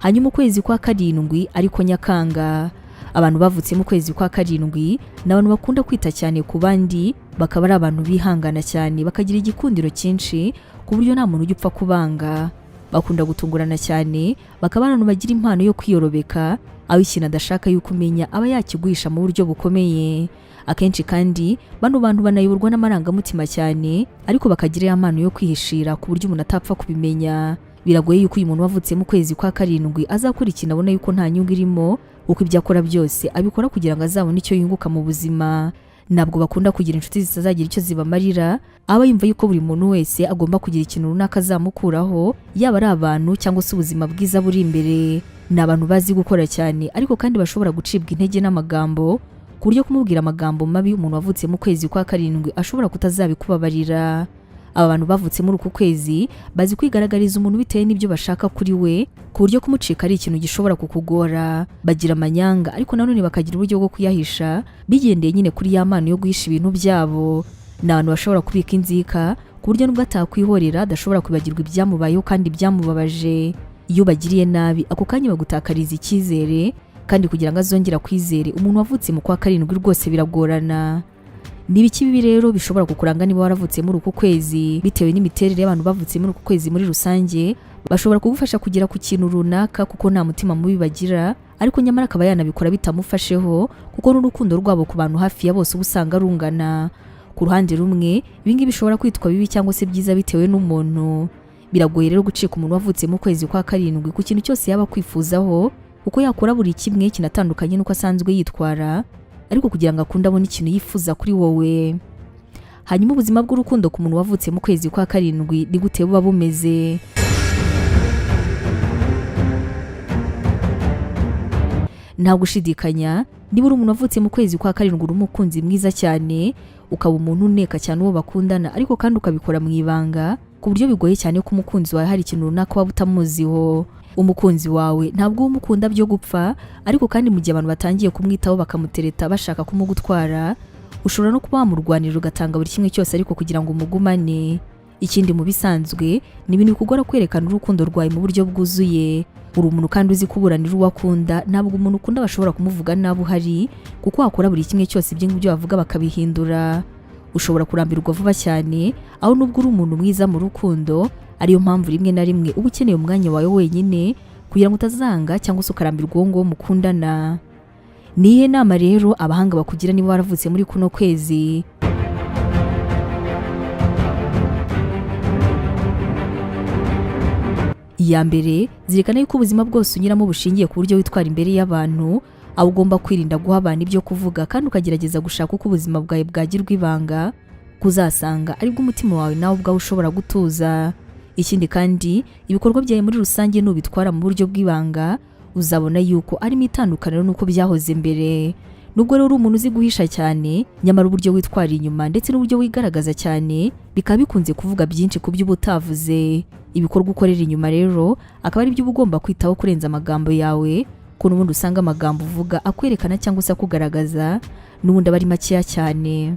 Hanyuma ukwezi kwa karindwi ariko Nyakanga. Abantu bavutse mu kwezi kwa karindwi n'abantu bakunda kwita cyane ku bandi, bakaba ari abantu bihangana cyane, bakagira igikundiro cyinshi ku buryo nta muntu ujya upfa kubanga. Bakunda gutungurana cyane, bakaba abantu bagira impano yo kwiyorobeka, aho ikintu adashaka yuko umenya aba yakiguhisha mu buryo bukomeye. Akenshi kandi bano bantu banayoborwa n'amarangamutima cyane, ariko bakagira ya mpano yo kwihishira ku buryo umuntu atapfa kubimenya. Biragoye yuko uyu muntu wavutse mu kwezi kwa karindwi azakora ikintu abona yuko nta nyungu irimo, uko ibyo akora byose abikora kugira ngo azabone icyo yunguka mu buzima. Ntabwo bakunda kugira inshuti zitazagira icyo zibamarira, aba yumva yuko buri muntu wese agomba kugira ikintu runaka azamukuraho, yaba ari abantu cyangwa se ubuzima bwiza buri imbere. Ni abantu bazi gukora cyane, ariko kandi bashobora gucibwa intege n'amagambo, ku buryo kumubwira amagambo mabi umuntu wavutse mu kwezi kwa karindwi ashobora kutazabikubabarira. Aba bantu bavutse muri uku kwezi bazi kwigaragariza umuntu bitewe n'ibyo bashaka kuri we, ku buryo kumucika ari ikintu gishobora kukugora. Bagira amanyanga, ariko nanone bakagira uburyo bwo kuyahisha, bigendeye nyine kuri ya mpano yo guhisha ibintu byabo. Ni abantu bashobora kubika inzika, ku buryo nubwo atakwihorera adashobora kwibagirwa ibyamubayeho kandi byamubabaje. Iyo bagiriye nabi ako kanya bagutakariza icyizere, kandi kugira ngo azongera kwizere umuntu wavutse mu kwa karindwi rwose biragorana. N'ibiki bibi rero bishobora kukuranga niba waravutse muri uku kwezi, bitewe n'imiterere y'abantu bavutse muri uku kwezi muri rusange, bashobora kugufasha kugera ku kintu runaka kuko nta mutima mubi bagira, ariko nyamara akaba yanabikora bitamufasheho kuko n'urukundo rwabo ku bantu hafi ya bose ubusanga rungana. Ku ruhande rumwe ibingi bishobora kwitwa bibi cyangwa se byiza bitewe n'umuntu. Biragoye rero gucika umuntu wavutse mu kwezi kwa karindwi ku kintu cyose yaba kwifuzaho, kuko yakora buri kimwe kinatandukanye nuko asanzwe yitwara, ariko kugira ngo akunde abone ikintu yifuza kuri wowe. Hanyuma ubuzima bw'urukundo ku muntu wavutse mu kwezi kwa karindwi ni gute buba bumeze? Nta gushidikanya, niba uri umuntu wavutse mu kwezi kwa karindwi uri umukunzi mwiza cyane, ukaba umuntu uneka cyane uwo bakundana, ariko kandi ukabikora mu ibanga, ku buryo bigoye cyane ko umukunzi wawe hari ikintu runaka waba utamuziho. Umukunzi wawe ntabwo umukunda byo gupfa, ariko kandi mu gihe abantu batangiye kumwitaho bakamutereta bashaka kumugutwara, ushobora no kuba wamurwanira ugatanga buri kimwe cyose ariko kugira ngo umugumane. Ikindi mu bisanzwe ni ibintu bikugora kwerekana urukundo rwawe mu buryo bwuzuye. Uri umuntu kandi uzi kuburanira uwo akunda, ntabwo umuntu ukunda bashobora kumuvuga nabi uhari, kuko wakora buri kimwe cyose ibyo ngibyo bavuga bakabihindura. Ushobora kurambirwa vuba cyane, aho nubwo uri umuntu mwiza mu rukundo, ariyo mpamvu rimwe na rimwe uba ukeneye umwanya wawe wenyine kugira ngo utazanga cyangwa se ukarambirwa uwo nguwo mukundana. Nihe nama rero abahanga bakugira niba waravutse muri kuno kwezi? Iya mbere, zirikana yuko ubuzima bwose unyuramo bushingiye ku buryo witwara imbere y'abantu, aho ugomba kwirinda guha abantu ibyo kuvuga kandi ukagerageza gushaka uko ubuzima bwawe bwagirwa ibanga, kuzasanga aribwo umutima wawe nawe ubwawe ushobora gutuza. Ikindi kandi, ibikorwa byawe muri rusange nubitwara mu buryo bw'ibanga, uzabona yuko arimo itandukaniro nuko byahoze mbere. Nubwo rero uri umuntu uzi guhisha cyane, nyamara uburyo witwara inyuma ndetse n'uburyo wigaragaza cyane bikaba bikunze kuvuga byinshi ku byo ubutavuze. Ibikorwa ukorera inyuma rero akaba ari byo ugomba kwitaho kurenza amagambo yawe, ko n'ubundi usanga amagambo uvuga akwerekana cyangwa se akugaragaza n'ubundi aba ari makeya cyane.